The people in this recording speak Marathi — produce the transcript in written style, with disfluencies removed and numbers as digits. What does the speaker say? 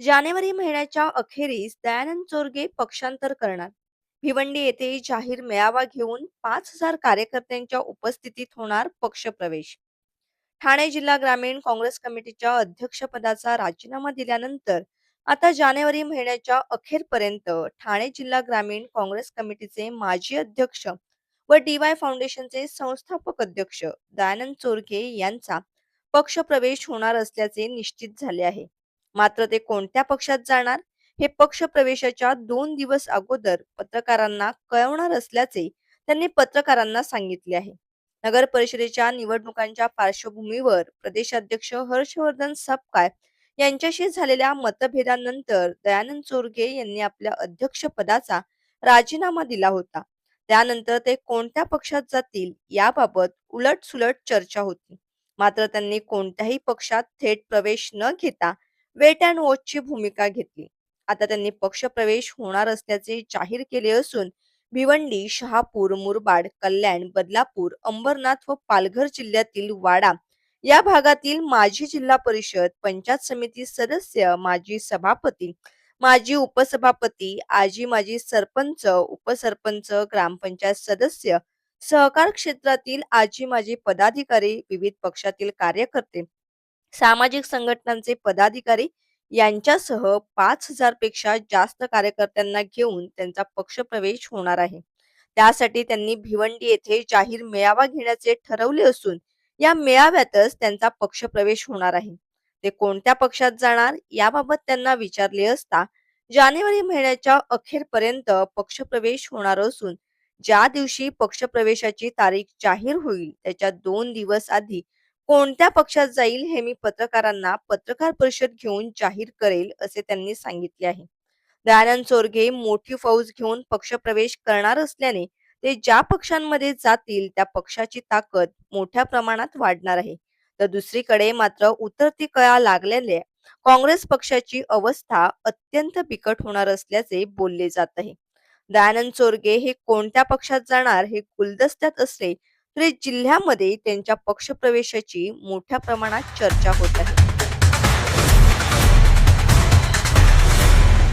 जानेवारी महिन्याच्या अखेरीस दयानंद चोरगे पक्षांतर करणार. भिवंडी येथे जाहीर मेळावा घेऊन 5,000 कार्यकर्त्यांच्या उपस्थितीत होणार पक्षप्रवेश. ठाणे जिल्हा ग्रामीण काँग्रेस कमिटीच्या अध्यक्षपदाचा राजीनामा दिल्यानंतर आता जानेवारी महिन्याच्या अखेरपर्यंत ठाणे जिल्हा ग्रामीण काँग्रेस कमिटीचे माजी अध्यक्ष व डी.वाय फाउंडेशनचे संस्थापक अध्यक्ष दयानंद चोरगे यांचा पक्षप्रवेश होणार असल्याचे निश्चित झाले आहे. मात्र ते कोणत्या पक्षात जाणार हे पक्षप्रवेशाच्या 2 दिवस अगोदर पत्रकारांना कळवणार असल्याचे त्यांनी पत्रकारांना सांगितले आहे. नगर परिषदेच्या निवडणुकांच्या पार्श्वभूमीवर प्रदेशाध्यक्ष हर्षवर्धन सपकाळ यांच्याशी झालेल्या मतभेदानंतर दयानंद चोरगे यांनी आपल्या अध्यक्षपदाचा राजीनामा दिला होता. त्यानंतर ते कोणत्या पक्षात जातील याबाबत उलटसुलट चर्चा होती. मात्र त्यांनी कोणत्याही पक्षात थेट प्रवेश न घेता वेट अँड वॉचची भूमिका घेतली. आता त्यांनी पक्षप्रवेश होणार असल्याचे जाहीर केले असून भिवंडी, शहापूर, मुरबाड, कल्याण, बदलापूर, अंबरनाथ व पालघर जिल्ह्यातील वाडा या भागातील माजी जिल्हा परिषद, पंचायत समिती सदस्य, माजी सभापती, माजी उपसभापती, माजी सरपंच, उपसरपंच, ग्रामपंचायत सदस्य, सहकार क्षेत्रातील माजी पदाधिकारी, विविध पक्षातील कार्यकर्ते, सामाजिक संघटनांचे पदाधिकारी यांच्यासह 5,000 पेक्षा जास्त कार्यकर्त्यांना घेऊन त्यांचा पक्षप्रवेश होणार आहे. त्यासाठी त्यांनी भिवंडी येथे जाहीर मेळावा घेण्याचे ठरवले असून या मेळाव्यातच त्यांचा पक्षप्रवेश होणार आहे. ते कोणत्या पक्षात जाणार याबाबत त्यांना विचारले असता जानेवारी महिन्याच्या अखेरपर्यंत पक्षप्रवेश होणार असून ज्या दिवशी पक्षप्रवेशाची तारीख जाहीर होईल त्याच्या 2 दिवस आधी कोणत्या पक्षात जाईल हे मी पत्रकारांना पत्रकार परिषद घेऊन जाहीर करेल असे त्यांनी सांगितले आहे. दयानंद चोरगे मोठी फौज घेऊन पक्षप्रवेश करणार असल्याने ते ज्या पक्षांमध्ये जातील त्या पक्षाची ताकद मोठ्या प्रमाणात वाढणार आहे. तर दुसरीकडे मात्र उतरती कळा लागलेल्या काँग्रेस पक्षाची अवस्था अत्यंत बिकट होणार असल्याचे बोलले जात आहे. दयानंद चोरगे हे कोणत्या पक्षात जाणार हे गुलदस्त्यात असले तरी जिल्ह्यामध्ये त्यांच्या पक्षप्रवेशाची मोठ्या प्रमाणात चर्चा होत आहे.